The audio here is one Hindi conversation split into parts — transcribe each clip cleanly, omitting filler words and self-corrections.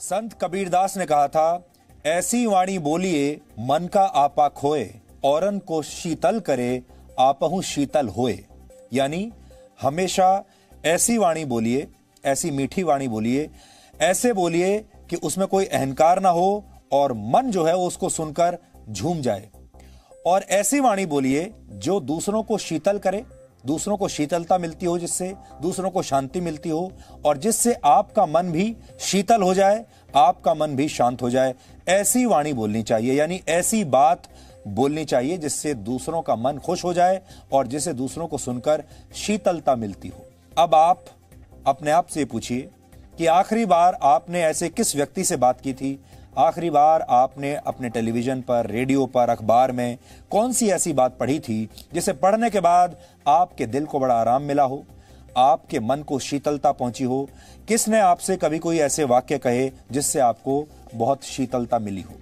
संत कबीरदास ने कहा था, ऐसी वाणी बोलिए मन का आपा खोए, औरन को शीतल करे आपहु शीतल होए। यानी हमेशा ऐसी वाणी बोलिए, ऐसी मीठी वाणी बोलिए, ऐसे बोलिए कि उसमें कोई अहंकार ना हो और मन जो है वो उसको सुनकर झूम जाए। और ऐसी वाणी बोलिए जो दूसरों को शीतल करे, दूसरों को शीतलता मिलती हो, जिससे दूसरों को शांति मिलती हो और जिससे आपका मन भी शीतल हो जाए, आपका मन भी शांत हो जाए। ऐसी वाणी बोलनी चाहिए, यानी ऐसी बात बोलनी चाहिए जिससे दूसरों का मन खुश हो जाए और जिसे दूसरों को सुनकर शीतलता मिलती हो। अब आप अपने आप से पूछिए कि आखिरी बार आपने ऐसे किस व्यक्ति से बात की थी? आखिरी बार आपने अपने टेलीविजन पर, रेडियो पर, अखबार में कौन सी ऐसी बात पढ़ी थी जिसे पढ़ने के बाद आपके दिल को बड़ा आराम मिला हो, आपके मन को शीतलता पहुंची हो? किसने आपसे कभी कोई ऐसे वाक्य कहे जिससे आपको बहुत शीतलता मिली हो?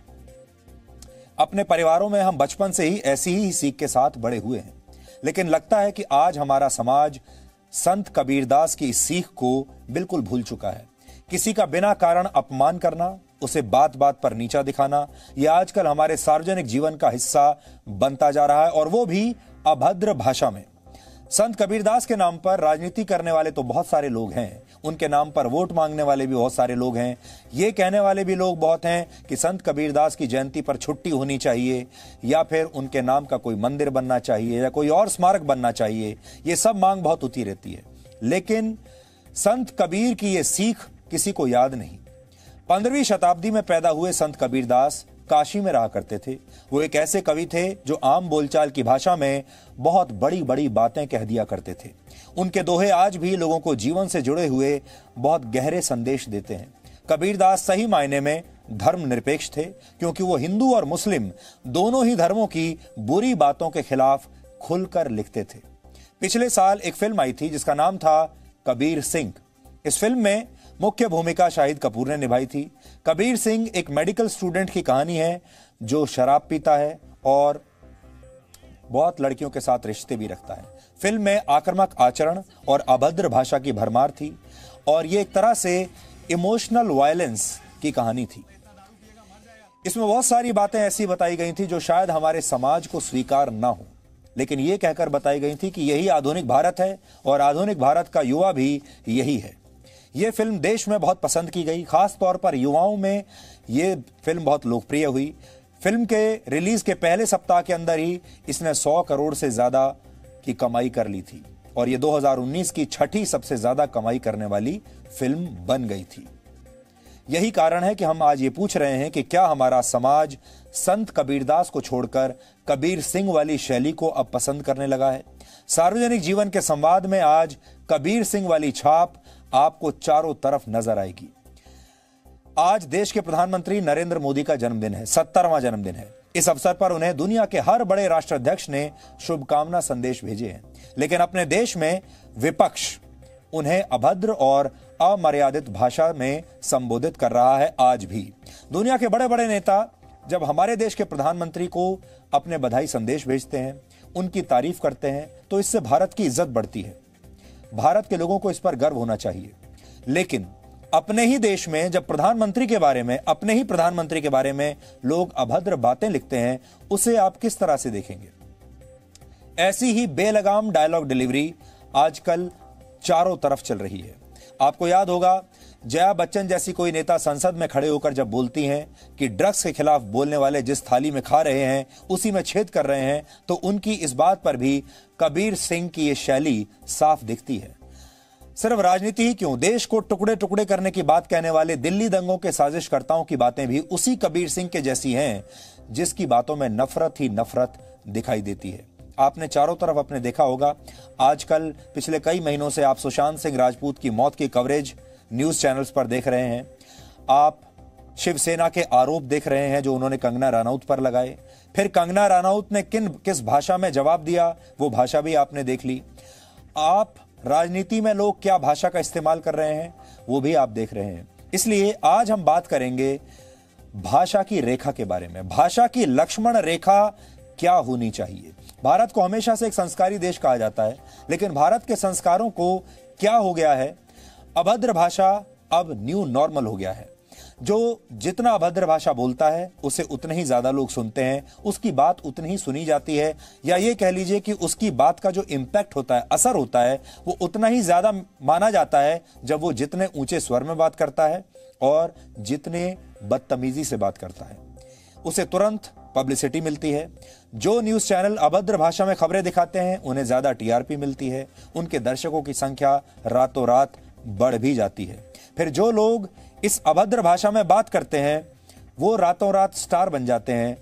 अपने परिवारों में हम बचपन से ही ऐसी ही सीख के साथ बड़े हुए हैं, लेकिन लगता है कि आज हमारा समाज संत कबीरदास की इस सीख को बिल्कुल भूल चुका है। किसी का बिना कारण अपमान करना, उसे बात बात पर नीचा दिखाना, यह आजकल हमारे सार्वजनिक जीवन का हिस्सा बनता जा रहा है, और वो भी अभद्र भाषा में। संत कबीरदास के नाम पर राजनीति करने वाले तो बहुत सारे लोग हैं, उनके नाम पर वोट मांगने वाले भी बहुत सारे लोग हैं, ये कहने वाले भी लोग बहुत हैं कि संत कबीरदास की जयंती पर छुट्टी होनी चाहिए या फिर उनके नाम का कोई मंदिर बनना चाहिए या कोई और स्मारक बनना चाहिए। ये सब मांग बहुत होती रहती है, लेकिन संत कबीर की ये सीख किसी को याद नहीं। 15वीं शताब्दी में पैदा हुए संत कबीरदास काशी में रहा करते थे। वो एक ऐसे कवि थे जो आम बोलचाल की भाषा में बहुत बड़ी बड़ी बातें कह दिया करते थे। उनके दोहे आज भी लोगों को जीवन से जुड़े हुए बहुत गहरे संदेश देते हैं। कबीरदास सही मायने में धर्मनिरपेक्ष थे, क्योंकि वो हिंदू और मुस्लिम दोनों ही धर्मों की बुरी बातों के खिलाफ खुलकर लिखते थे। पिछले साल एक फिल्म आई थी जिसका नाम था कबीर सिंह। इस फिल्म में मुख्य भूमिका शाहिद कपूर ने निभाई थी। कबीर सिंह एक मेडिकल स्टूडेंट की कहानी है जो शराब पीता है और बहुत लड़कियों के साथ रिश्ते भी रखता है। फिल्म में आक्रामक आचरण और अभद्र भाषा की भरमार थी और ये एक तरह से इमोशनल वायलेंस की कहानी थी। इसमें बहुत सारी बातें ऐसी बताई गई थी जो शायद हमारे समाज को स्वीकार ना हो, लेकिन ये कहकर बताई गई थी कि यही आधुनिक भारत है और आधुनिक भारत का युवा भी यही है। ये फिल्म देश में बहुत पसंद की गई, खास तौर पर युवाओं में ये फिल्म बहुत लोकप्रिय हुई। फिल्म के रिलीज के पहले सप्ताह के अंदर ही इसने 100 करोड़ से ज्यादा की कमाई कर ली थी और ये 2019 की छठी सबसे ज्यादा कमाई करने वाली फिल्म बन गई थी। यही कारण है कि हम आज ये पूछ रहे हैं कि क्या हमारा समाज संत कबीरदास को छोड़कर कबीर सिंह वाली शैली को अब पसंद करने लगा है? सार्वजनिक जीवन के संवाद में आज कबीर सिंह वाली छाप आपको चारों तरफ नजर आएगी। आज देश के प्रधानमंत्री नरेंद्र मोदी का जन्मदिन है, 70वां जन्मदिन है। इस अवसर पर उन्हें दुनिया के हर बड़े राष्ट्राध्यक्ष ने शुभकामना संदेश भेजे हैं, लेकिन अपने देश में विपक्ष उन्हें अभद्र और अमर्यादित भाषा में संबोधित कर रहा है। आज भी दुनिया के बड़े बड़े नेता जब हमारे देश के प्रधानमंत्री को अपने बधाई संदेश भेजते हैं, उनकी तारीफ करते हैं, तो इससे भारत की इज्जत बढ़ती है। भारत के लोगों को इस पर गर्व होना चाहिए। लेकिन अपने ही देश में जब प्रधानमंत्री के बारे में, अपने ही प्रधानमंत्री के बारे में लोग अभद्र बातें लिखते हैं, उसे आप किस तरह से देखेंगे? ऐसी ही बेलगाम डायलॉग डिलीवरी आजकल चारों तरफ चल रही है। आपको याद होगा, जया बच्चन जैसी कोई नेता संसद में खड़े होकर जब बोलती हैं कि ड्रग्स के खिलाफ बोलने वाले जिस थाली में खा रहे हैं उसी में छेद कर रहे हैं, तो उनकी इस बात पर भी कबीर सिंह की ये शैली साफ दिखती है। सिर्फ राजनीति ही क्यों, देश को टुकड़े टुकड़े करने की बात कहने वाले दिल्ली दंगों के साजिशकर्ताओं की बातें भी उसी कबीर सिंह के जैसी हैं जिसकी बातों में नफरत ही नफरत दिखाई देती है। आपने चारों तरफ अपने देखा होगा, आजकल पिछले कई महीनों से आप सुशांत सिंह राजपूत की मौत की कवरेज न्यूज चैनल्स पर देख रहे हैं। आप शिवसेना के आरोप देख रहे हैं जो उन्होंने कंगना रनौत पर लगाए। फिर कंगना रनौत ने किस भाषा में जवाब दिया, वो भाषा भी आपने देख ली। आप राजनीति में लोग क्या भाषा का इस्तेमाल कर रहे हैं वो भी आप देख रहे हैं। इसलिए आज हम बात करेंगे भाषा की रेखा के बारे में। भाषा की लक्ष्मण रेखा क्या होनी चाहिए? भारत को हमेशा से एक संस्कारी देश कहा जाता है, लेकिन भारत के संस्कारों को क्या हो गया है? अभद्र भाषा अब न्यू नॉर्मल हो गया है। जो जितना अभद्र भाषा बोलता है उसे उतने ही ज्यादा लोग सुनते हैं, उसकी बात उतनी ही सुनी जाती है, या ये कह लीजिए कि उसकी बात का जो इंपैक्ट होता है, असर होता है, वो उतना ही ज्यादा माना जाता है जब वो जितने ऊंचे स्वर में बात करता है और जितने बदतमीजी से बात करता है। उसे तुरंत पब्लिसिटी मिलती है। जो न्यूज चैनल अभद्र भाषा में खबरें दिखाते हैं उन्हें ज्यादा टीआरपी मिलती है, उनके दर्शकों की संख्या रातों रात बढ़ भी जाती है। फिर जो लोग इस अभद्र भाषा में बात करते हैं वो रातों रात स्टार बन जाते हैं।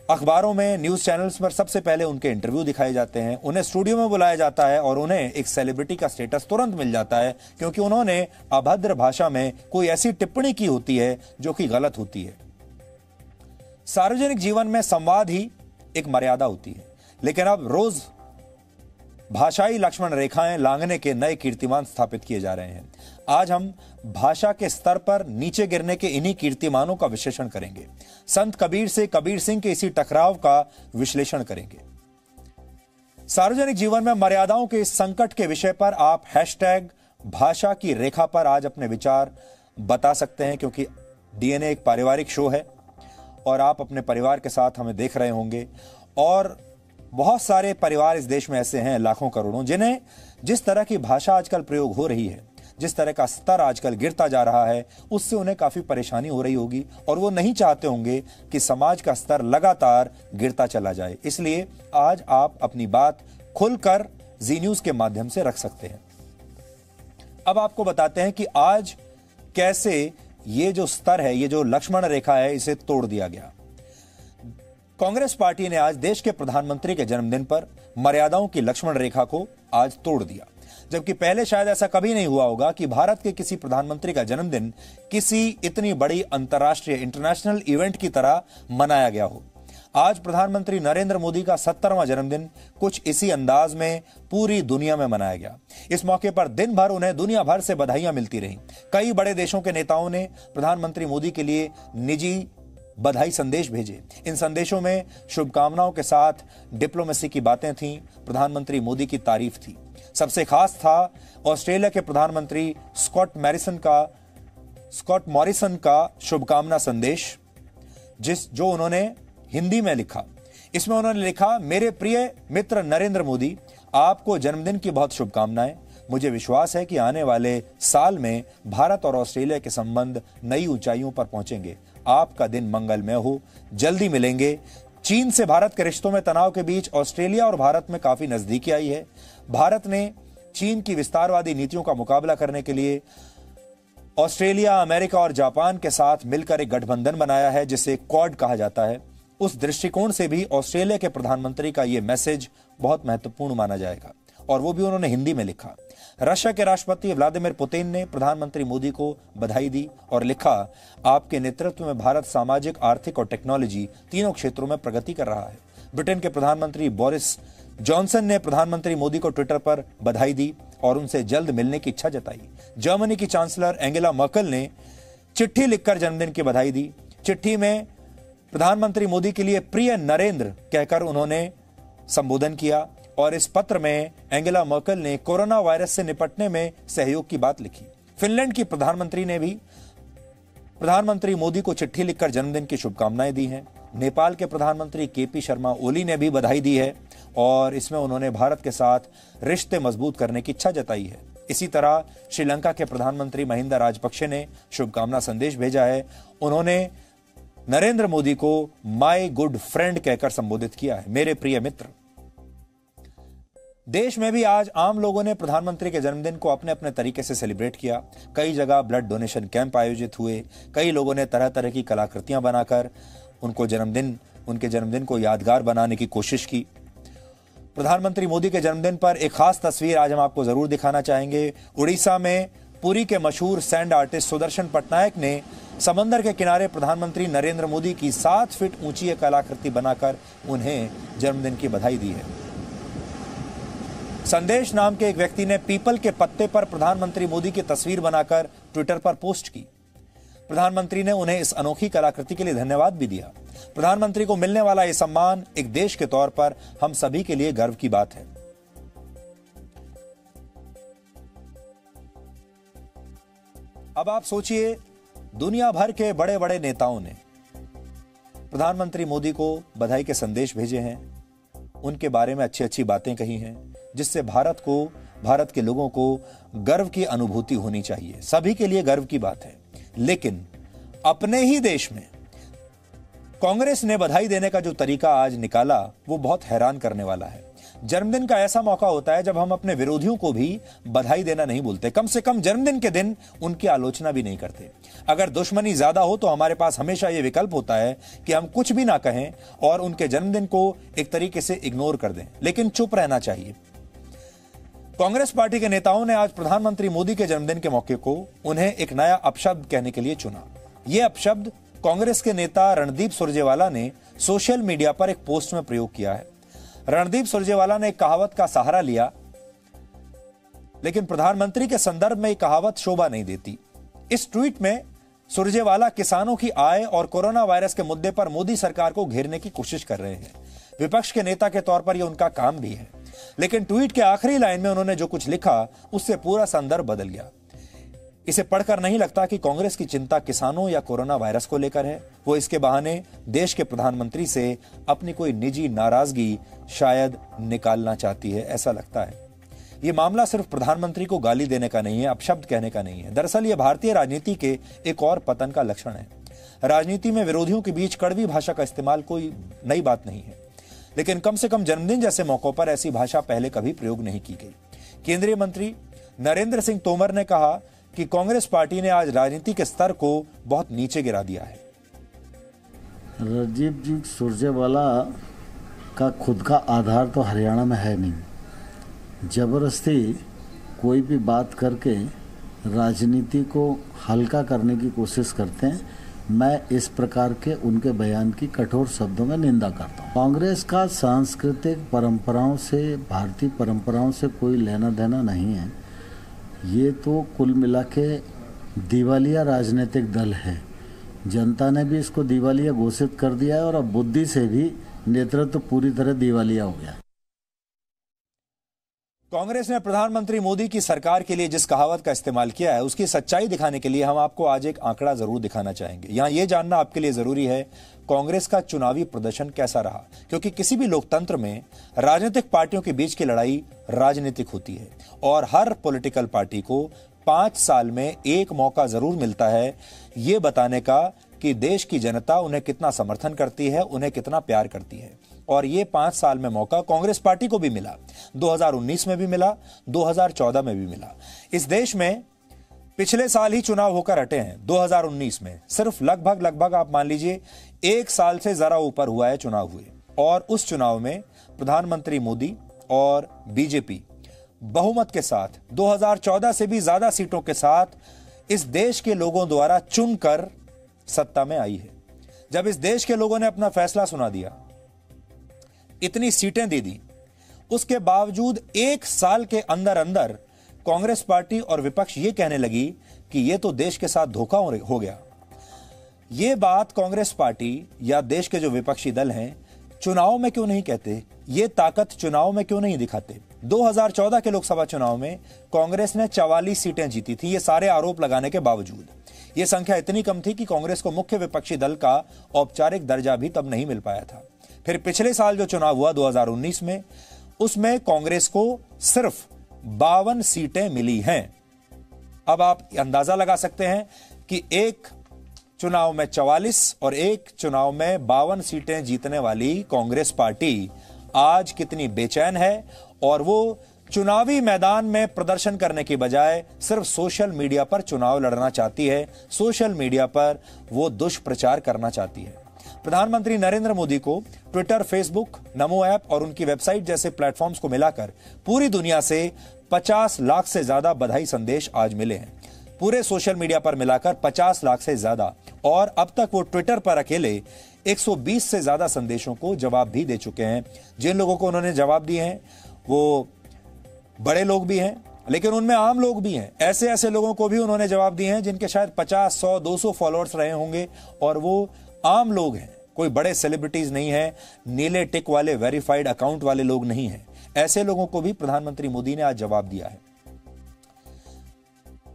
अखबारों में, न्यूज चैनल्स पर सबसे पहले उनके इंटरव्यू दिखाए जाते हैं, उन्हें स्टूडियो में बुलाया जाता है और उन्हें एक सेलिब्रिटी का स्टेटस तुरंत मिल जाता है, क्योंकि उन्होंने अभद्र भाषा में कोई ऐसी टिप्पणी की होती है जो कि गलत होती है। सार्वजनिक जीवन में संवाद ही एक मर्यादा होती है, लेकिन अब रोज भाषाई लक्ष्मण रेखाएं लांघने के नए कीर्तिमान स्थापित किए जा रहे हैं। आज हम भाषा के स्तर पर नीचे गिरने के इन्हीं कीर्तिमानों का विश्लेषण करेंगे। संत कबीर से कबीर सिंह के इसी टकराव का विश्लेषण करेंगे। सार्वजनिक जीवन में मर्यादाओं के इस संकट के विषय पर आप हैशटैग भाषा की रेखा पर आज अपने विचार बता सकते हैं, क्योंकि डीएनए एक पारिवारिक शो है और आप अपने परिवार के साथ हमें देख रहे होंगे। और बहुत सारे परिवार इस देश में ऐसे हैं, लाखों करोड़ों, जिन्हें जिस तरह की भाषा आजकल प्रयोग हो रही है, जिस तरह का स्तर आजकल गिरता जा रहा है, उससे उन्हें काफी परेशानी हो रही होगी और वो नहीं चाहते होंगे कि समाज का स्तर लगातार गिरता चला जाए। इसलिए आज आप अपनी बात खुलकर जी न्यूज के माध्यम से रख सकते हैं। अब आपको बताते हैं कि आज कैसे ये जो स्तर है, ये जो लक्ष्मण रेखा है, इसे तोड़ दिया गया। कांग्रेस पार्टी ने आज देश के प्रधानमंत्री के जन्मदिन पर मर्यादाओं की लक्ष्मण रेखा को आज तोड़ दिया, जबकि पहले शायद ऐसा कभी नहीं हुआ होगा कि भारत के किसी प्रधानमंत्री का जन्मदिन किसी इतनी बड़ी अंतर्राष्ट्रीय इंटरनेशनल इवेंट की तरह मनाया गया हो। आज प्रधानमंत्री नरेंद्र मोदी का 70वां जन्मदिन कुछ इसी अंदाज में पूरी दुनिया में मनाया गया। इस मौके पर दिन भर उन्हें दुनिया भर से बधाइयां मिलती रहीं। कई बड़े देशों के नेताओं ने प्रधानमंत्री मोदी के लिए निजी बधाई संदेश भेजे। इन संदेशों में शुभकामनाओं के साथ डिप्लोमेसी की बातें थीं, प्रधानमंत्री मोदी की तारीफ थी। सबसे खास था ऑस्ट्रेलिया के प्रधानमंत्री स्कॉट मॉरिसन का शुभकामना संदेश, जो उन्होंने हिंदी में लिखा। इसमें उन्होंने लिखा, मेरे प्रिय मित्र नरेंद्र मोदी, आपको जन्मदिन की बहुत शुभकामनाएं। मुझे विश्वास है कि आने वाले साल में भारत और ऑस्ट्रेलिया के संबंध नई ऊंचाइयों पर पहुंचेंगे। आपका दिन मंगलमय हो। जल्दी मिलेंगे। चीन से भारत के रिश्तों में तनाव के बीच ऑस्ट्रेलिया और भारत में काफी नजदीकी आई है। भारत ने चीन की विस्तारवादी नीतियों का मुकाबला करने के लिए ऑस्ट्रेलिया, अमेरिका और जापान के साथ मिलकर एक गठबंधन बनाया है, जिसे क्वाड कहा जाता है। उस दृष्टिकोण से भी ऑस्ट्रेलिया के प्रधानमंत्री का यह मैसेज बहुत महत्वपूर्ण माना जाएगा, और वो भी उन्होंने हिंदी में लिखा। रशिया के राष्ट्रपति व्लादिमीर पुतिन ने प्रधानमंत्री मोदी को बधाई दी और लिखा, आपके नेतृत्व में भारत सामाजिक, आर्थिक और टेक्नोलॉजी तीनों क्षेत्रों में प्रगति कर रहा है। ब्रिटेन के प्रधानमंत्री बोरिस जॉनसन ने प्रधानमंत्री मोदी को ट्विटर पर बधाई दी और उनसे जल्द मिलने की इच्छा जताई। जर्मनी की चांसलर एंगेला मर्केल ने चिट्ठी लिखकर जन्मदिन की बधाई दी। चिट्ठी में प्रधानमंत्री मोदी के लिए प्रिय नरेंद्र कहकर उन्होंने संबोधन किया, और इस पत्र में एंगेला मर्केल ने कोरोना वायरस से निपटने में सहयोग की बात लिखी। फिनलैंड की प्रधानमंत्री ने भी प्रधानमंत्री मोदी को चिट्ठी लिखकर जन्मदिन की शुभकामनाएं दी हैं। नेपाल के प्रधानमंत्री केपी शर्मा ओली ने भी बधाई दी है और इसमें उन्होंने भारत के साथ रिश्ते मजबूत करने की इच्छा जताई है। इसी तरह श्रीलंका के प्रधानमंत्री महिंदा राजपक्षे ने शुभकामना संदेश भेजा है। उन्होंने नरेंद्र मोदी को माय गुड फ्रेंड कहकर संबोधित किया है, मेरे प्रिय मित्र। देश में भी आज आम लोगों ने प्रधानमंत्री के जन्मदिन को अपने अपने तरीके से सेलिब्रेट किया। कई जगह ब्लड डोनेशन कैंप आयोजित हुए। कई लोगों ने तरह तरह की कलाकृतियां बनाकर उनके जन्मदिन को यादगार बनाने की कोशिश की। प्रधानमंत्री मोदी के जन्मदिन पर एक खास तस्वीर आज हम आपको जरूर दिखाना चाहेंगे। उड़ीसा में पुरी के मशहूर सैंड आर्टिस्ट सुदर्शन पटनायक ने समंदर के किनारे प्रधानमंत्री नरेंद्र मोदी की 7 फीट ऊंची एक कलाकृति बनाकर उन्हें जन्मदिन की बधाई दी है। संदेश नाम के एक व्यक्ति ने पीपल के पत्ते पर प्रधानमंत्री मोदी की तस्वीर बनाकर ट्विटर पर पोस्ट की। प्रधानमंत्री ने उन्हें इस अनोखी कलाकृति के लिए धन्यवाद भी दिया। प्रधानमंत्री को मिलने वाला यह सम्मान एक देश के तौर पर हम सभी के लिए गर्व की बात है। अब आप सोचिए दुनिया भर के बड़े बड़े नेताओं ने प्रधानमंत्री मोदी को बधाई के संदेश भेजे हैं, उनके बारे में अच्छी अच्छी बातें कही हैं, जिससे भारत के लोगों को गर्व की अनुभूति होनी चाहिए। सभी के लिए गर्व की बात है, लेकिन अपने ही देश में कांग्रेस ने बधाई देने का जो तरीका आज निकाला वो बहुत हैरान करने वाला है। जन्मदिन का ऐसा मौका होता है जब हम अपने विरोधियों को भी बधाई देना नहीं भूलते, कम से कम जन्मदिन के दिन उनकी आलोचना भी नहीं करते। अगर दुश्मनी ज्यादा हो तो हमारे पास हमेशा यह विकल्प होता है कि हम कुछ भी ना कहें और उनके जन्मदिन को एक तरीके से इग्नोर कर दें, लेकिन चुप रहना चाहिए। कांग्रेस पार्टी के नेताओं ने आज प्रधानमंत्री मोदी के जन्मदिन के मौके को उन्हें एक नया अपशब्द कहने के लिए चुना। यह अपशब्द कांग्रेस के नेता रणदीप सुरजेवाला ने सोशल मीडिया पर एक पोस्ट में प्रयोग किया है। रणदीप सुरजेवाला ने एक कहावत का सहारा लिया, लेकिन प्रधानमंत्री के संदर्भ में एक कहावत शोभा नहीं देती। इस ट्वीट में सुरजेवाला किसानों की आय और कोरोना वायरस के मुद्दे पर मोदी सरकार को घेरने की कोशिश कर रहे हैं। विपक्ष के नेता के तौर पर यह उनका काम भी है, लेकिन ट्वीट के आखिरी लाइन में उन्होंने जो कुछ लिखा उससे पूरा संदर्भ बदल गया। इसे पढ़कर नहीं लगता कि कांग्रेस की चिंता किसानों या कोरोना वायरस को लेकर है। वो इसके बहाने देश के प्रधानमंत्री से अपनी कोई निजी नाराजगी शायद निकालना चाहती है, ऐसा लगता है। ये मामला सिर्फ प्रधानमंत्री को गाली देने का नहीं है, अपशब्द कहने का नहीं है। दरअसल ये भारतीय राजनीति के एक और पतन का लक्षण है। राजनीति में विरोधियों के बीच कड़वी भाषा का इस्तेमाल कोई नई बात नहीं है, लेकिन कम से कम जन्मदिन जैसे मौकों पर ऐसी भाषा पहले कभी प्रयोग नहीं की गई। केंद्रीय मंत्री नरेंद्र सिंह तोमर ने कहा कि कांग्रेस पार्टी ने आज राजनीति के स्तर को बहुत नीचे गिरा दिया है। रणदीप जी सुरजेवाला का खुद का आधार तो हरियाणा में है नहीं। जबरदस्ती कोई भी बात करके राजनीति को हल्का करने की कोशिश करते हैं। मैं इस प्रकार के उनके बयान की कठोर शब्दों में निंदा करता हूँ। कांग्रेस का सांस्कृतिक परंपराओं से, भारतीय परंपराओं से कोई लेना देना नहीं है। ये तो कुल मिला के दिवालिया राजनीतिक दल है। जनता ने भी इसको दिवालिया घोषित कर दिया है और अब बुद्धि से भी नेतृत्व पूरी तरह दिवालिया हो गया। कांग्रेस ने प्रधानमंत्री मोदी की सरकार के लिए जिस कहावत का इस्तेमाल किया है उसकी सच्चाई दिखाने के लिए हम आपको आज एक आंकड़ा जरूर दिखाना चाहेंगे। यहां यह जानना आपके लिए जरूरी है कांग्रेस का चुनावी प्रदर्शन कैसा रहा, क्योंकि किसी भी लोकतंत्र में राजनीतिक पार्टियों के बीच की लड़ाई राजनीतिक होती है और हर पॉलिटिकल पार्टी को 5 साल में एक मौका जरूर मिलता है यह बताने का कि देश की जनता उन्हें कितना समर्थन करती है, उन्हें कितना प्यार करती है। और ये 5 साल में मौका कांग्रेस पार्टी को भी मिला, 2019 में भी मिला, 2014 में भी मिला। इस देश में पिछले साल ही चुनाव होकर हटे हैं। 2019 में सिर्फ लगभग आप मान लीजिए 1 साल से जरा ऊपर हुआ है चुनाव हुए, और उस चुनाव में प्रधानमंत्री मोदी और बीजेपी बहुमत के साथ 2014 से भी ज्यादा सीटों के साथ इस देश के लोगों द्वारा चुनकर सत्ता में आई है। जब इस देश के लोगों ने अपना फैसला सुना दिया, इतनी सीटें दे दी, उसके बावजूद 1 साल के अंदर अंदर कांग्रेस पार्टी और विपक्ष ये कहने लगी कि ये तो देश के साथ धोखा हो गया। ये बात कांग्रेस पार्टी या देश के जो विपक्षी दल हैं चुनाव में क्यों नहीं कहते, ये ताकत चुनाव में क्यों नहीं दिखाते। 2014 के लोकसभा चुनाव में कांग्रेस ने 44 सीटें जीती थी, ये सारे आरोप लगाने के बावजूद। यह संख्या इतनी कम थी कि कांग्रेस को मुख्य विपक्षी दल का औपचारिक दर्जा भी तब नहीं मिल पाया था। फिर पिछले साल जो चुनाव हुआ 2019 में, उसमें कांग्रेस को सिर्फ 52 सीटें मिली हैं। अब आप अंदाजा लगा सकते हैं कि एक चुनाव में 44 और एक चुनाव में 52 सीटें जीतने वाली कांग्रेस पार्टी आज कितनी बेचैन है, और वो चुनावी मैदान में प्रदर्शन करने की बजाय सिर्फ सोशल मीडिया पर चुनाव लड़ना चाहती है, सोशल मीडिया पर वो दुष्प्रचार करना चाहती है। प्रधानमंत्री नरेंद्र मोदी को ट्विटर, फेसबुक, नमो ऐप और उनकी वेबसाइट जैसे प्लेटफॉर्म्स को मिलाकर पूरी दुनिया से 50 लाख से ज्यादा बधाई संदेश आज मिले हैं। पूरे सोशल मीडिया पर मिलाकर 50 लाख से ज्यादा, और अब तक वो ट्विटर पर अकेले 120 से ज्यादा संदेशों को जवाब भी दे चुके हैं। जिन लोगों को उन्होंने जवाब दिए हैं वो बड़े लोग भी हैं, लेकिन उनमें आम लोग भी हैं। ऐसे लोगों को भी उन्होंने जवाब दिए हैं जिनके शायद 50, 100, 200 फॉलोअर्स रहे होंगे, और वो आम लोग हैं, कोई बड़े सेलिब्रिटीज नहीं है, नीले टिक वाले वेरीफाइड अकाउंट वाले लोग नहीं हैं। ऐसे लोगों को भी प्रधानमंत्री मोदी ने आज जवाब दिया है।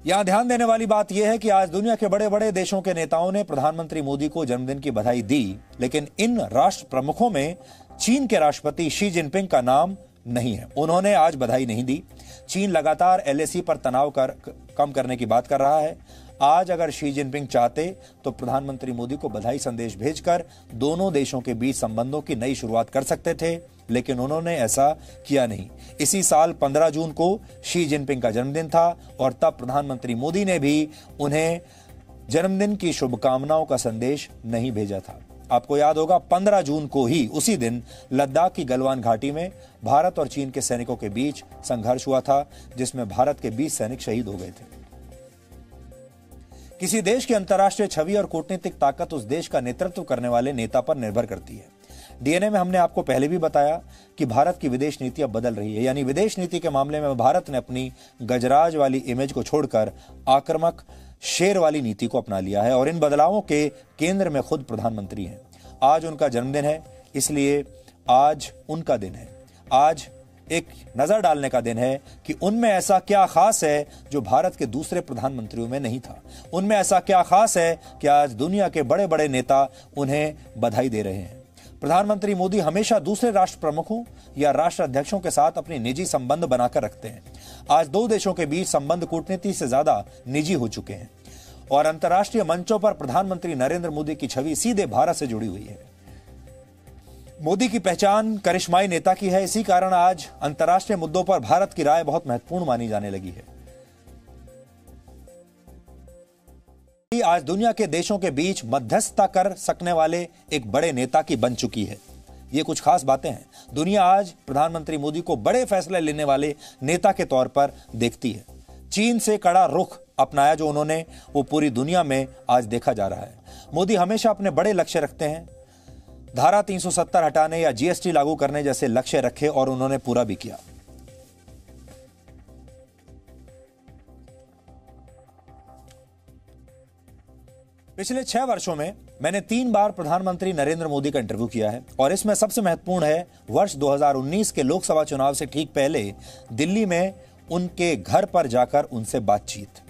यहां ध्यान देने वाली बात यह है कि आज दुनिया के बड़े बड़े देशों के नेताओं ने प्रधानमंत्री मोदी को जन्मदिन की बधाई दी, लेकिन इन राष्ट्र प्रमुखों में चीन के राष्ट्रपति शी जिनपिंग का नाम नहीं है। उन्होंने आज बधाई नहीं दी। चीन लगातार एलएसी पर तनाव कम करने की बात कर रहा है। आज अगर शी जिनपिंग चाहते तो प्रधानमंत्री मोदी को बधाई संदेश भेजकर दोनों देशों के बीच संबंधों की नई शुरुआत कर सकते थे, लेकिन उन्होंने ऐसा किया नहीं। इसी साल 15 जून को शी जिनपिंग का जन्मदिन था और तब प्रधानमंत्री मोदी ने भी उन्हें जन्मदिन की शुभकामनाओं का संदेश नहीं भेजा था। आपको याद होगा 15 जून को ही उसी दिन लद्दाख की गलवान घाटी में भारत और चीन के सैनिकों के बीच संघर्ष हुआ था, जिसमें भारत के 20 सैनिक शहीद हो गए थे। किसी देश की अंतर्राष्ट्रीय छवि और कूटनीतिक ताकत उस देश का नेतृत्व करने वाले नेता पर निर्भर करती है। डीएनए में हमने आपको पहले भी बताया कि भारत की विदेश नीति अब बदल रही है, यानी विदेश नीति के मामले में भारत ने अपनी गजराज वाली इमेज को छोड़कर आक्रामक शेर वाली नीति को अपना लिया है और इन बदलावों के केंद्र में खुद प्रधानमंत्री हैं। आज उनका जन्मदिन है, इसलिए आज उनका दिन है। आज एक नजर डालने का दिन है कि उनमें ऐसा क्या खास है जो भारत के दूसरे प्रधानमंत्रियों में नहीं था। उनमें ऐसा क्या खास है कि आज दुनिया के बड़े बड़े नेता उन्हें बधाई दे रहे हैं। प्रधानमंत्री मोदी हमेशा दूसरे राष्ट्र प्रमुखों या राष्ट्र अध्यक्षों के साथ अपने निजी संबंध बनाकर रखते हैं। आज दो देशों के बीच संबंध कूटनीति से ज्यादा निजी हो चुके हैं और अंतर्राष्ट्रीय मंचों पर प्रधानमंत्री नरेंद्र मोदी की छवि सीधे भारत से जुड़ी हुई है। मोदी की पहचान करिश्माई नेता की है। इसी कारण आज अंतर्राष्ट्रीय मुद्दों पर भारत की राय बहुत महत्वपूर्ण मानी जाने लगी है। आज दुनिया के देशों के बीच मध्यस्थता कर सकने वाले एक बड़े नेता की बन चुकी है। ये कुछ खास बातें हैं। दुनिया आज प्रधानमंत्री मोदी को बड़े फैसले लेने वाले नेता के तौर पर देखती है। चीन से कड़ा रुख अपनाया जो उन्होंने, वो पूरी दुनिया में आज देखा जा रहा है। मोदी हमेशा अपने बड़े लक्ष्य रखते हैं। धारा 370 हटाने या जीएसटी लागू करने जैसे लक्ष्य रखे और उन्होंने पूरा भी किया। पिछले 6 वर्षों में मैंने 3 बार प्रधानमंत्री नरेंद्र मोदी का इंटरव्यू किया है और इसमें सबसे महत्वपूर्ण है वर्ष 2019 के लोकसभा चुनाव से ठीक पहले दिल्ली में उनके घर पर जाकर उनसे बातचीत।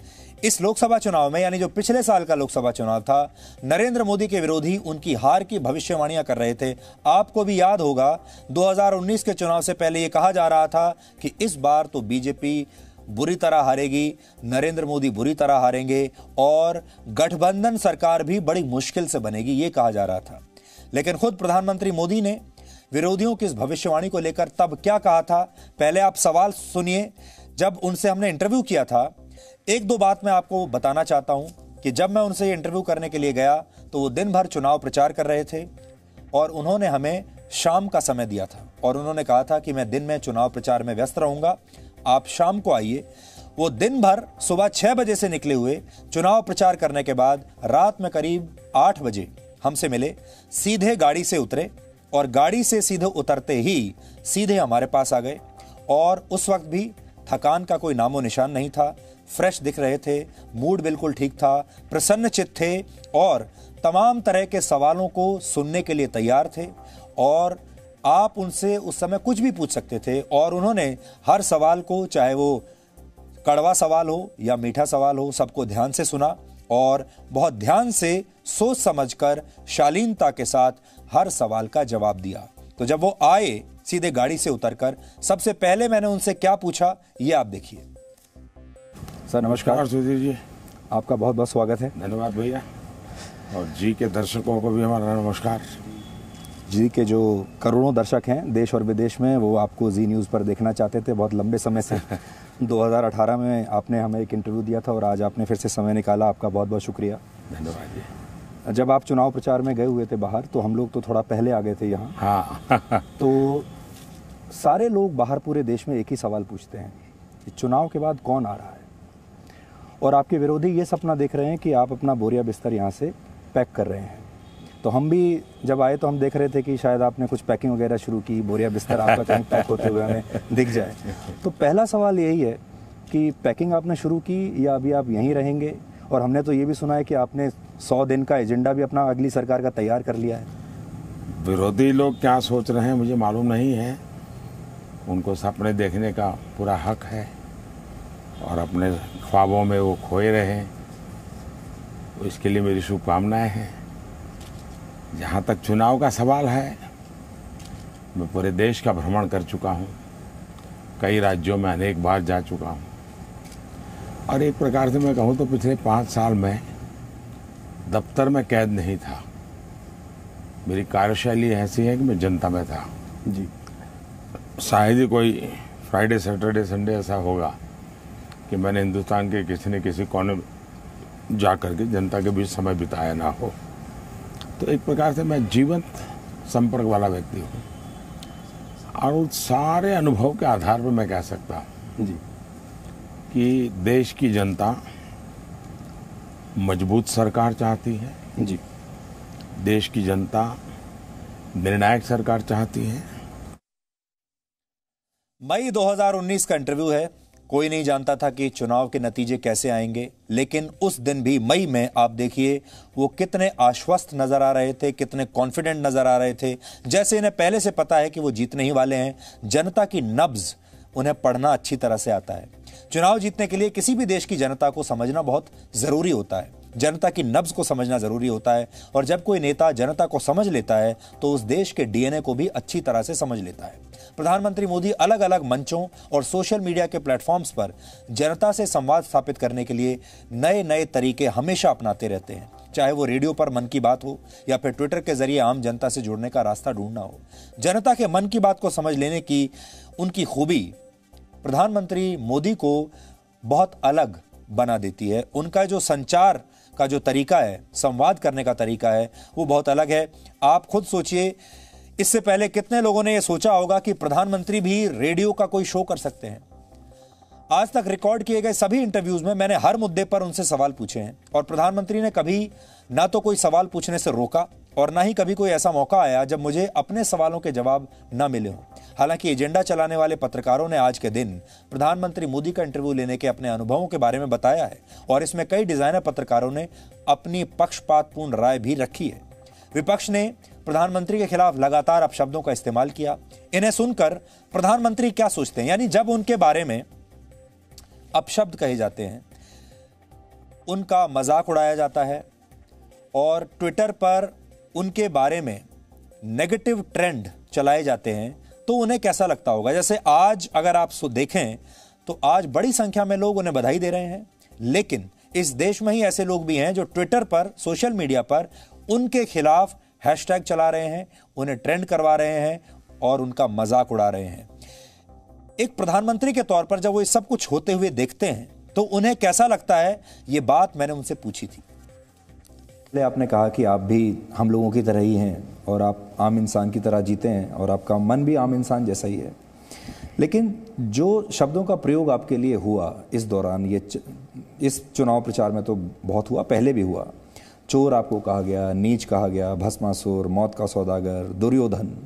इस लोकसभा चुनाव में, यानी जो पिछले साल का लोकसभा चुनाव था, नरेंद्र मोदी के विरोधी उनकी हार की भविष्यवाणियां कर रहे थे। आपको भी याद होगा 2019 के चुनाव से पहले यह कहा जा रहा था कि इस बार तो बीजेपी बुरी तरह हारेगी, नरेंद्र मोदी बुरी तरह हारेंगे और गठबंधन सरकार भी बड़ी मुश्किल से बनेगी, ये कहा जा रहा था। लेकिन खुद प्रधानमंत्री मोदी ने विरोधियों की इस भविष्यवाणी को लेकर तब क्या कहा था, पहले आप सवाल सुनिए। जब उनसे हमने इंटरव्यू किया था, एक दो बात मैं आपको बताना चाहता हूं कि जब मैं उनसे इंटरव्यू करने के लिए गया तो वो दिन भर चुनाव प्रचार कर रहे थे और उन्होंने हमें शाम का समय दिया था और उन्होंने कहा था कि मैं दिन में चुनाव प्रचार में व्यस्त रहूंगा, आप शाम को आइए। वो दिन भर सुबह 6 बजे से निकले हुए चुनाव प्रचार करने के बाद रात में करीब 8 बजे हमसे मिले, सीधे गाड़ी से उतरे और गाड़ी से सीधे उतरते ही सीधे हमारे पास आ गए और उस वक्त भी थकान का कोई नामो निशान नहीं था। फ्रेश दिख रहे थे, मूड बिल्कुल ठीक था, प्रसन्नचित्त थे और तमाम तरह के सवालों को सुनने के लिए तैयार थे और आप उनसे उस समय कुछ भी पूछ सकते थे और उन्होंने हर सवाल को, चाहे वो कड़वा सवाल हो या मीठा सवाल हो, सबको ध्यान से सुना और बहुत ध्यान से सोच समझकर शालीनता के साथ हर सवाल का जवाब दिया। तो जब वो आए सीधे गाड़ी से उतरकर, सबसे पहले मैंने उनसे क्या पूछा ये आप देखिए। सर नमस्कार। सुधीर जी, आपका बहुत बहुत स्वागत है। धन्यवाद भैया। और जी के दर्शकों को भी हमारा नमस्कार। जी के जो करोड़ों दर्शक हैं देश और विदेश में, वो आपको जी न्यूज़ पर देखना चाहते थे बहुत लंबे समय से। 2018 में आपने हमें एक इंटरव्यू दिया था और आज आपने फिर से समय निकाला, आपका बहुत बहुत शुक्रिया। धन्यवाद जी। जब आप चुनाव प्रचार में गए हुए थे बाहर, तो हम लोग तो थोड़ा पहले आ गए थे यहाँ। हाँ। तो सारे लोग बाहर पूरे देश में एक ही सवाल पूछते हैं कि चुनाव के बाद कौन आ रहा है, और आपके विरोधी ये सपना देख रहे हैं कि आप अपना बोरिया बिस्तर यहाँ से पैक कर रहे हैं। तो हम भी जब आए तो हम देख रहे थे कि शायद आपने कुछ पैकिंग वगैरह शुरू की, बोरिया बिस्तर आपका कहीं पैक होते हुए हमें दिख जाए। तो पहला सवाल यही है कि पैकिंग आपने शुरू की या अभी आप यहीं रहेंगे? और हमने तो ये भी सुना है कि आपने 100 दिन का एजेंडा भी अपना अगली सरकार का तैयार कर लिया है। विरोधी लोग क्या सोच रहे हैं मुझे मालूम नहीं है, उनको सपने देखने का पूरा हक है और अपने ख्वाबों में वो खोए रहे, तो इसके लिए मेरी शुभकामनाएं हैं। जहाँ तक चुनाव का सवाल है, मैं पूरे देश का भ्रमण कर चुका हूँ, कई राज्यों में अनेक बार जा चुका हूँ, और एक प्रकार से मैं कहूँ तो पिछले 5 साल में दफ्तर में कैद नहीं था। मेरी कार्यशैली ऐसी है कि मैं जनता में था जी। शायद ही कोई फ्राइडे सैटरडे संडे ऐसा होगा कि मैंने हिंदुस्तान के किसी न किसी कोने में जा कर के जनता के बीच समय बिताया ना हो। तो एक प्रकार से मैं जीवंत संपर्क वाला व्यक्ति हूँ, और उस सारे अनुभव के आधार पर मैं कह सकता हूँ जी कि देश की जनता मजबूत सरकार चाहती है, जी। देश की जनता निर्णायक सरकार चाहती है। मई 2019 का इंटरव्यू है। कोई नहीं जानता था कि चुनाव के नतीजे कैसे आएंगे, लेकिन उस दिन भी मई में आप देखिए वो कितने आश्वस्त नजर आ रहे थे, कितने कॉन्फिडेंट नजर आ रहे थे, जैसे इन्हें पहले से पता है कि वो जीतने ही वाले हैं। जनता की नब्ज उन्हें पढ़ना अच्छी तरह से आता है। चुनाव जीतने के लिए किसी भी देश की जनता को समझना बहुत जरूरी होता है, जनता की नब्ज को समझना जरूरी होता है, और जब कोई नेता जनता को समझ लेता है तो उस देश के डीएनए को भी अच्छी तरह से समझ लेता है। प्रधानमंत्री मोदी अलग अलग मंचों और सोशल मीडिया के प्लेटफॉर्म्स पर जनता से संवाद स्थापित करने के लिए नए नए तरीके हमेशा अपनाते रहते हैं, चाहे वो रेडियो पर मन की बात हो या फिर ट्विटर के जरिए आम जनता से जुड़ने का रास्ता ढूंढना हो। जनता के मन की बात को समझ लेने की उनकी खूबी प्रधानमंत्री मोदी को बहुत अलग बना देती है। उनका जो संचार का जो तरीका है, संवाद करने का तरीका है, वो बहुत अलग है। आप खुद सोचिए, इससे पहले कितने लोगों ने यह सोचा होगा कि प्रधानमंत्री भी रेडियो का कोई शो कर सकते हैं। आज तक रिकॉर्ड किए गए सभी इंटरव्यूज में मैंने हर मुद्दे पर उनसे सवाल पूछे हैं, और प्रधानमंत्री ने कभी ना तो कोई सवाल पूछने से रोका और ना ही कभी कोई ऐसा मौका आया जब मुझे अपने सवालों के जवाब ना मिले हों। हालांकि एजेंडा चलाने वाले पत्रकारों ने आज के दिन प्रधानमंत्री मोदी का इंटरव्यू लेने के अपने अनुभवों के बारे में बताया है, और इसमें कई डिजाइनर पत्रकारों ने अपनी पक्षपातपूर्ण राय भी रखी है। विपक्ष ने प्रधानमंत्री के खिलाफ लगातार अपशब्दों का इस्तेमाल किया। इन्हें सुनकर प्रधानमंत्री क्या सोचते हैं, यानी जब उनके बारे में अपशब्द कहे जाते हैं, उनका मजाक उड़ाया जाता है और ट्विटर पर उनके बारे में नेगेटिव ट्रेंड चलाए जाते हैं, तो उन्हें कैसा लगता होगा। जैसे आज अगर आप देखें तो आज बड़ी संख्या में लोग उन्हें बधाई दे रहे हैं, लेकिन इस देश में ही ऐसे लोग भी हैं जो ट्विटर पर, सोशल मीडिया पर उनके खिलाफ हैशटैग चला रहे हैं, उन्हें ट्रेंड करवा रहे हैं और उनका मजाक उड़ा रहे हैं। एक प्रधानमंत्री के तौर पर जब वो ये सब कुछ होते हुए देखते हैं तो उन्हें कैसा लगता है, ये बात मैंने उनसे पूछी थी। आपने कहा कि आप भी हम लोगों की तरह ही हैं और आप आम इंसान की तरह जीते हैं और आपका मन भी आम इंसान जैसा ही है, लेकिन जो शब्दों का प्रयोग आपके लिए हुआ इस दौरान, ये इस चुनाव प्रचार में तो बहुत हुआ, पहले भी हुआ। चोर आपको कहा गया, नीच कहा गया, भस्मासुर, मौत का सौदागर, दुर्योधन।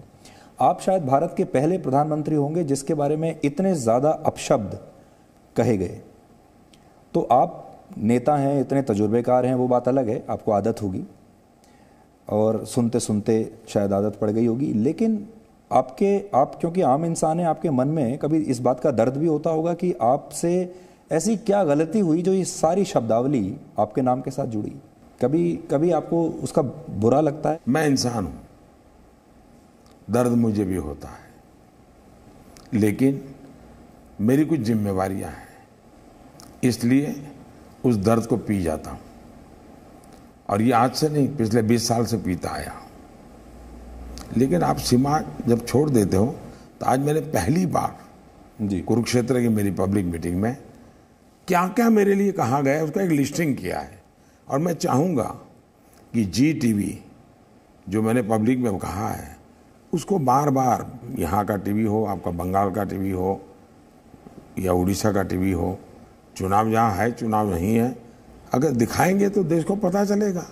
आप शायद भारत के पहले प्रधानमंत्री होंगे जिसके बारे में इतने ज़्यादा अपशब्द कहे गए। तो आप नेता हैं, इतने तजुर्बेकार हैं, वो बात अलग है, आपको आदत होगी और सुनते सुनते शायद आदत पड़ गई होगी, लेकिन आप क्योंकि आम इंसान हैं, आपके मन में कभी इस बात का दर्द भी होता होगा कि आपसे ऐसी क्या गलती हुई जो ये सारी शब्दावली आपके नाम के साथ जुड़ी। कभी आपको उसका बुरा लगता है? मैं इंसान हूँ, दर्द मुझे भी होता है, लेकिन मेरी कुछ जिम्मेवारियां हैं, इसलिए उस दर्द को पी जाता हूँ। और ये आज से नहीं, पिछले 20 साल से पीता आया हूँ। लेकिन आप सीमा जब छोड़ देते हो तो आज मैंने पहली बार जी कुरुक्षेत्र की मेरी पब्लिक मीटिंग में क्या क्या मेरे लिए कहा गया उसका एक लिस्टिंग किया है। और मैं चाहूँगा कि जी टीवी जो मैंने पब्लिक में कहा है उसको बार बार, यहाँ का टीवी हो, आपका बंगाल का टीवी हो या उड़ीसा का टीवी हो, चुनाव जहाँ है चुनाव नहीं है, अगर दिखाएंगे तो देश को पता चलेगा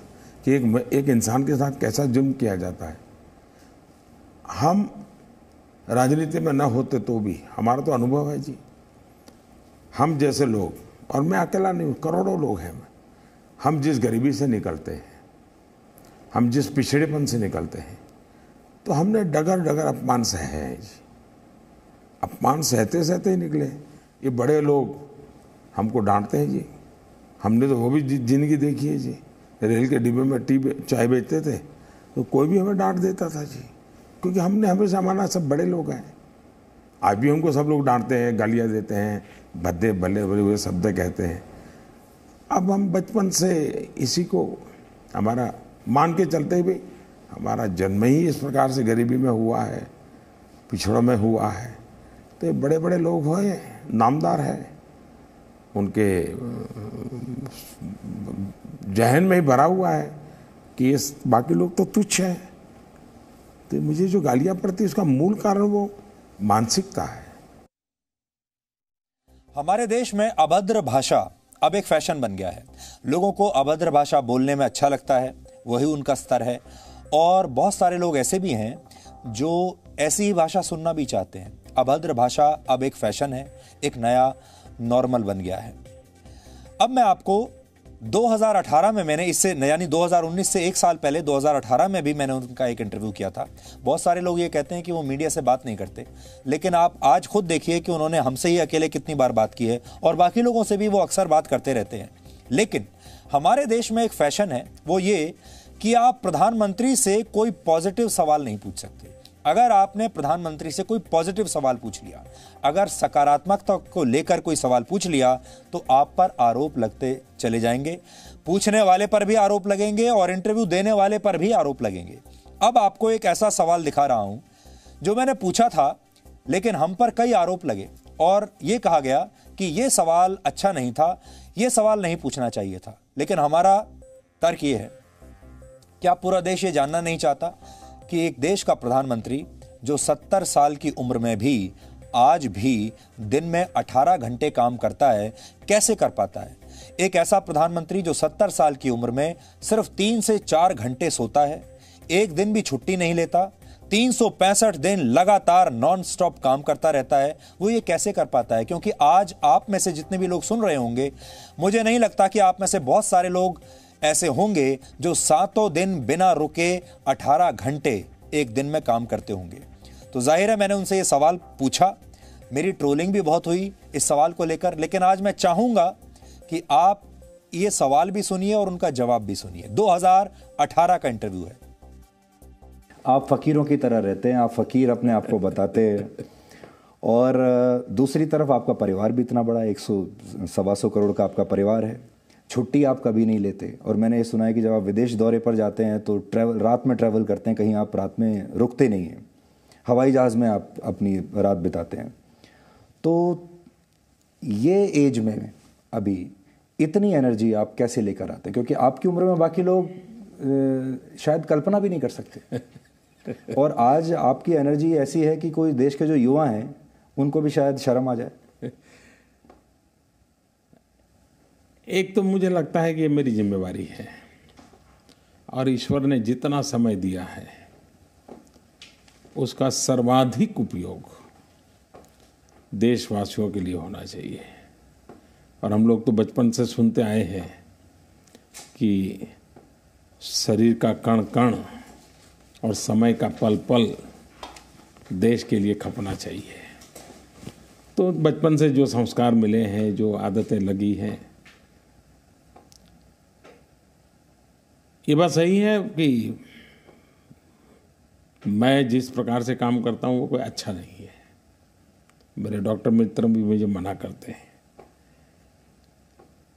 कि एक इंसान के साथ कैसा जुल्म किया जाता है। हम राजनीति में न होते तो भी हमारा तो अनुभव है जी। हम जैसे लोग, और मैं अकेला नहीं हूँ, करोड़ों लोग हैं, हम जिस गरीबी से निकलते हैं, हम जिस पिछड़ेपन से निकलते हैं, तो हमने डगर डगर अपमान सहे हैं जी। अपमान सहते सहते ही निकले। ये बड़े लोग हमको डांटते हैं जी। हमने तो वो भी जिंदगी देखी है जी। रेल के डिब्बे में टी चाय बेचते थे तो कोई भी हमें डांट देता था जी, क्योंकि हमने हमेशा माना सब बड़े लोग हैं। आज भी हमको सब लोग डांटते हैं, गालियाँ देते हैं, भद्दे भले भले हुए शब्द कहते हैं। अब हम बचपन से इसी को हमारा मान के चलते हुए, हमारा जन्म ही इस प्रकार से गरीबी में हुआ है, पिछड़ों में हुआ है। तो ये बड़े बड़े लोग हुए, नामदार है, उनके जहन में ही भरा हुआ है कि ये बाकी लोग तो तुच्छ हैं। तो मुझे जो गालियाँ पड़ती है उसका मूल कारण वो मानसिकता है। हमारे देश में अभद्र भाषा अब एक फैशन बन गया है। लोगों को अभद्र भाषा बोलने में अच्छा लगता है, वही उनका स्तर है। और बहुत सारे लोग ऐसे भी हैं जो ऐसी ही भाषा सुनना भी चाहते हैं। अभद्र भाषा अब एक फैशन है, एक नया नॉर्मल बन गया है। अब मैं आपको 2018 में मैंने इससे यानी 2019 से एक साल पहले 2018 में भी मैंने उनका एक इंटरव्यू किया था। बहुत सारे लोग ये कहते हैं कि वो मीडिया से बात नहीं करते, लेकिन आप आज खुद देखिए कि उन्होंने हमसे ही अकेले कितनी बार बात की है और बाकी लोगों से भी वो अक्सर बात करते रहते हैं। लेकिन हमारे देश में एक फैशन है, वो ये कि आप प्रधानमंत्री से कोई पॉजिटिव सवाल नहीं पूछ सकते। अगर आपने प्रधानमंत्री से कोई पॉजिटिव सवाल पूछ लिया, अगर सकारात्मकता को लेकर कोई सवाल पूछ लिया, तो आप पर आरोप लगते चले जाएंगे। पूछने वाले पर भी आरोप लगेंगे और इंटरव्यू देने वाले पर भी आरोप लगेंगे। अब आपको एक ऐसा सवाल दिखा रहा हूं जो मैंने पूछा था, लेकिन हम पर कई आरोप लगे और यह कहा गया कि यह सवाल अच्छा नहीं था, यह सवाल नहीं पूछना चाहिए था। लेकिन हमारा तर्क यह है, क्या पूरा देश ये जानना नहीं चाहता कि एक देश का प्रधानमंत्री जो 70 साल की उम्र में भी आज भी दिन में 18 घंटे काम करता है, कैसे कर पाता है? एक ऐसा प्रधानमंत्री जो 70 साल की उम्र में सिर्फ 3 से 4 घंटे सोता है, एक दिन भी छुट्टी नहीं लेता, 365 दिन लगातार नॉन स्टॉप काम करता रहता है, वो ये कैसे कर पाता है? क्योंकि आज आप में से जितने भी लोग सुन रहे होंगे, मुझे नहीं लगता कि आप में से बहुत सारे लोग ऐसे होंगे जो 7 दिन बिना रुके 18 घंटे एक दिन में काम करते होंगे। तो जाहिर है मैंने उनसे ये सवाल पूछा, मेरी ट्रोलिंग भी बहुत हुई इस सवाल को लेकर, लेकिन आज मैं चाहूंगा कि आप ये सवाल भी सुनिए और उनका जवाब भी सुनिए। 2018 का इंटरव्यू है। आप फकीरों की तरह रहते हैं, आप फकीर अपने आप को बताते हैं, और दूसरी तरफ आपका परिवार भी इतना बड़ा, 100-125 करोड़ का आपका परिवार है। छुट्टी आप कभी नहीं लेते, और मैंने ये सुना है कि जब आप विदेश दौरे पर जाते हैं तो रात में ट्रैवल करते हैं, कहीं आप रात में रुकते नहीं हैं, हवाई जहाज़ में आप अपनी रात बिताते हैं। तो ये एज में अभी इतनी एनर्जी आप कैसे लेकर आते हैं? क्योंकि आपकी उम्र में बाकी लोग शायद कल्पना भी नहीं कर सकते, और आज आपकी एनर्जी ऐसी है कि कोई देश के जो युवा हैं उनको भी शायद शर्म आ जाए। एक तो मुझे लगता है कि ये मेरी जिम्मेवारी है, और ईश्वर ने जितना समय दिया है उसका सर्वाधिक उपयोग देशवासियों के लिए होना चाहिए। और हम लोग तो बचपन से सुनते आए हैं कि शरीर का कण कण और समय का पल पल देश के लिए खपना चाहिए। तो बचपन से जो संस्कार मिले हैं, जो आदतें लगी हैं, ये बात सही है कि मैं जिस प्रकार से काम करता हूँ वो कोई अच्छा नहीं है। मेरे डॉक्टर मित्र भी मुझे मना करते हैं,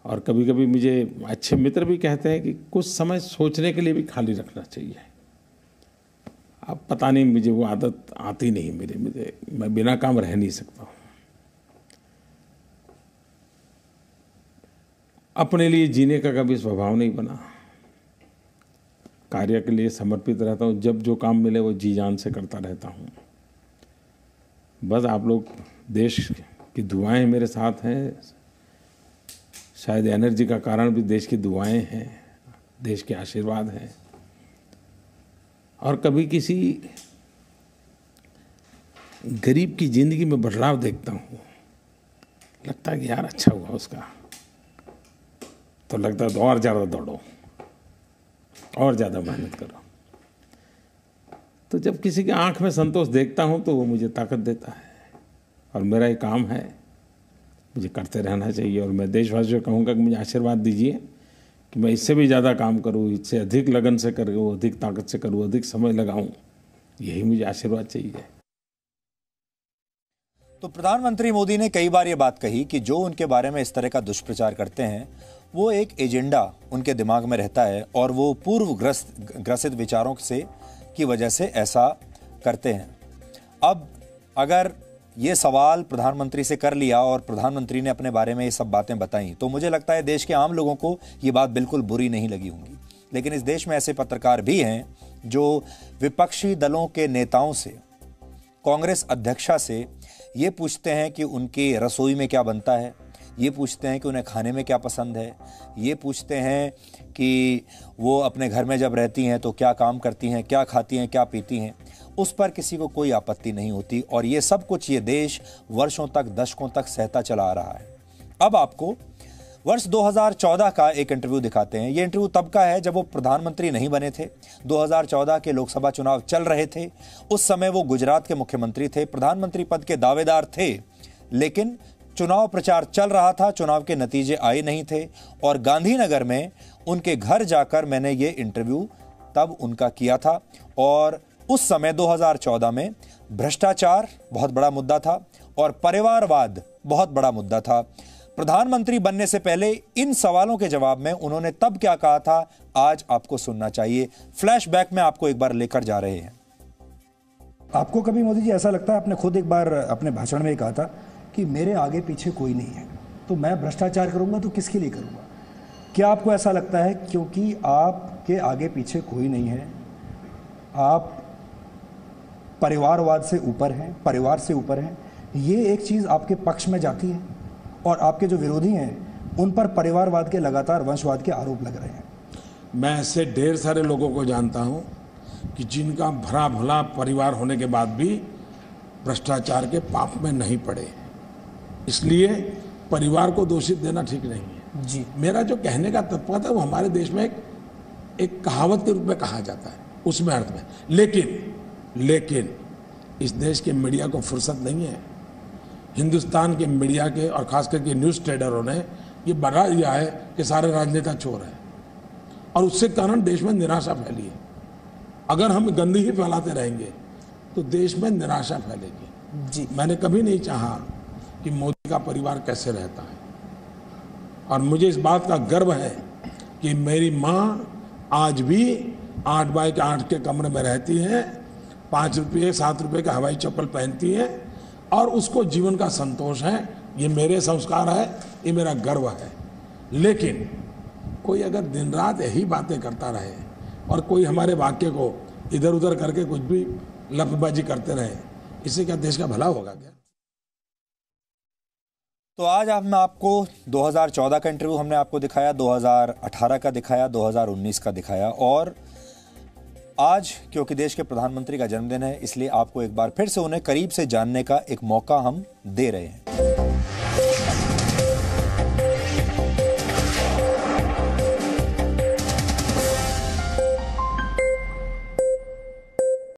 और कभी कभी मुझे अच्छे मित्र भी कहते हैं कि कुछ समय सोचने के लिए भी खाली रखना चाहिए। अब पता नहीं, मुझे वो आदत आती नहीं मुझे मैं बिना काम रह नहीं सकता हूँ। अपने लिए जीने का कभी स्वभाव नहीं बना, कार्य के लिए समर्पित रहता हूँ, जब जो काम मिले वो जी जान से करता रहता हूँ। बस आप लोग देश की दुआएं मेरे साथ हैं, शायद एनर्जी का कारण भी देश की दुआएं हैं, देश के आशीर्वाद हैं। और कभी किसी गरीब की जिंदगी में बदलाव देखता हूँ, लगता है कि यार अच्छा हुआ उसका, तो लगता है तो और ज़्यादा दौड़ो और ज़्यादा मेहनत करो। तो जब किसी की आंख में संतोष देखता हूँ तो वो मुझे ताकत देता है। और मेरा ये काम है मुझे करते रहना चाहिए। और मैं देशवासियों को कहूँगा कि मुझे आशीर्वाद दीजिए कि मैं इससे भी ज़्यादा काम करूँ, इससे अधिक लगन से करूँ, अधिक ताकत से करूँ, अधिक समय लगाऊँ। यही मुझे आशीर्वाद चाहिए। तो प्रधानमंत्री मोदी ने कई बार ये बात कही कि जो उनके बारे में इस तरह का दुष्प्रचार करते हैं वो एक एजेंडा उनके दिमाग में रहता है और वो पूर्व ग्रसित विचारों से की वजह से ऐसा करते हैं। अब अगर ये सवाल प्रधानमंत्री से कर लिया और प्रधानमंत्री ने अपने बारे में ये सब बातें बताई तो मुझे लगता है देश के आम लोगों को ये बात बिल्कुल बुरी नहीं लगी होंगी। लेकिन इस देश में ऐसे पत्रकार भी हैं जो विपक्षी दलों के नेताओं से, कांग्रेस अध्यक्षा से ये पूछते हैं कि उनकी रसोई में क्या बनता है, ये पूछते हैं कि उन्हें खाने में क्या पसंद है, ये पूछते हैं कि वो अपने घर में जब रहती हैं तो क्या काम करती हैं, क्या खाती हैं, क्या पीती हैं। उस पर किसी को कोई आपत्ति नहीं होती और ये सब कुछ ये देश वर्षों तक, दशकों तक सहता चला आ रहा है। अब आपको वर्ष 2014 का एक इंटरव्यू दिखाते हैं। ये इंटरव्यू तब का है जब वो प्रधानमंत्री नहीं बने थे। 2014 के लोकसभा चुनाव चल रहे थे। उस समय वो गुजरात के मुख्यमंत्री थे, प्रधानमंत्री पद के दावेदार थे, लेकिन चुनाव प्रचार चल रहा था, चुनाव के नतीजे आए नहीं थे और गांधीनगर में उनके घर जाकर मैंने ये इंटरव्यू तब उनका किया था। और उस समय 2014 में भ्रष्टाचार बहुत बड़ा मुद्दा था और परिवारवाद बहुत बड़ा मुद्दा था। प्रधानमंत्री बनने से पहले इन सवालों के जवाब में उन्होंने तब क्या कहा था, आज आपको सुनना चाहिए। फ्लैशबैक में आपको एक बार लेकर जा रहे हैं। आपको कभी मोदी जी ऐसा लगता है, आपने खुद एक बार अपने भाषण में कहा था कि मेरे आगे पीछे कोई नहीं है तो मैं भ्रष्टाचार करूंगा तो किसके लिए करूंगा? क्या आपको ऐसा लगता है क्योंकि आपके आगे पीछे कोई नहीं है, आप परिवारवाद से ऊपर हैं, परिवार से ऊपर हैं, ये एक चीज़ आपके पक्ष में जाती है और आपके जो विरोधी हैं उन पर परिवारवाद के लगातार वंशवाद के आरोप लग रहे हैं? मैं ऐसे ढेर सारे लोगों को जानता हूं कि जिनका भरा भला परिवार होने के बाद भी भ्रष्टाचार के पाप में नहीं पड़े। इसलिए परिवार को दोषित देना ठीक नहीं है जी। मेरा जो कहने का तात्पर्य है वो हमारे देश में एक कहावत के रूप में कहा जाता है, उसमें अर्थ में। लेकिन इस देश के मीडिया को फुर्सत नहीं है। हिंदुस्तान के मीडिया के और खास करके न्यूज़ ट्रेडरों ने ये बढ़ा दिया है कि सारे राजनेता चोर हैं और उससे कारण देश में निराशा फैली है। अगर हम गंदगी ही फैलाते रहेंगे तो देश में निराशा फैलेगी जी। मैंने कभी नहीं चाहा कि मोदी का परिवार कैसे रहता है और मुझे इस बात का गर्व है कि मेरी माँ आज भी 8 बाई 8 के कमरे में रहती है, 5 रुपये 7 रुपये का हवाई चप्पल पहनती है और उसको जीवन का संतोष है। ये मेरे संस्कार है, ये मेरा गर्व है। लेकिन कोई अगर दिन रात यही बातें करता रहे और कोई हमारे वाक्य को इधर उधर करके कुछ भी लफबाजी करते रहे, इससे क्या देश का भला होगा क्या? तो आज हम आपको 2014 का इंटरव्यू हमने आपको दिखाया, 2018 का दिखाया, 2019 का दिखाया और आज क्योंकि देश के प्रधानमंत्री का जन्मदिन है इसलिए आपको एक बार फिर से उन्हें करीब से जानने का एक मौका हम दे रहे हैं।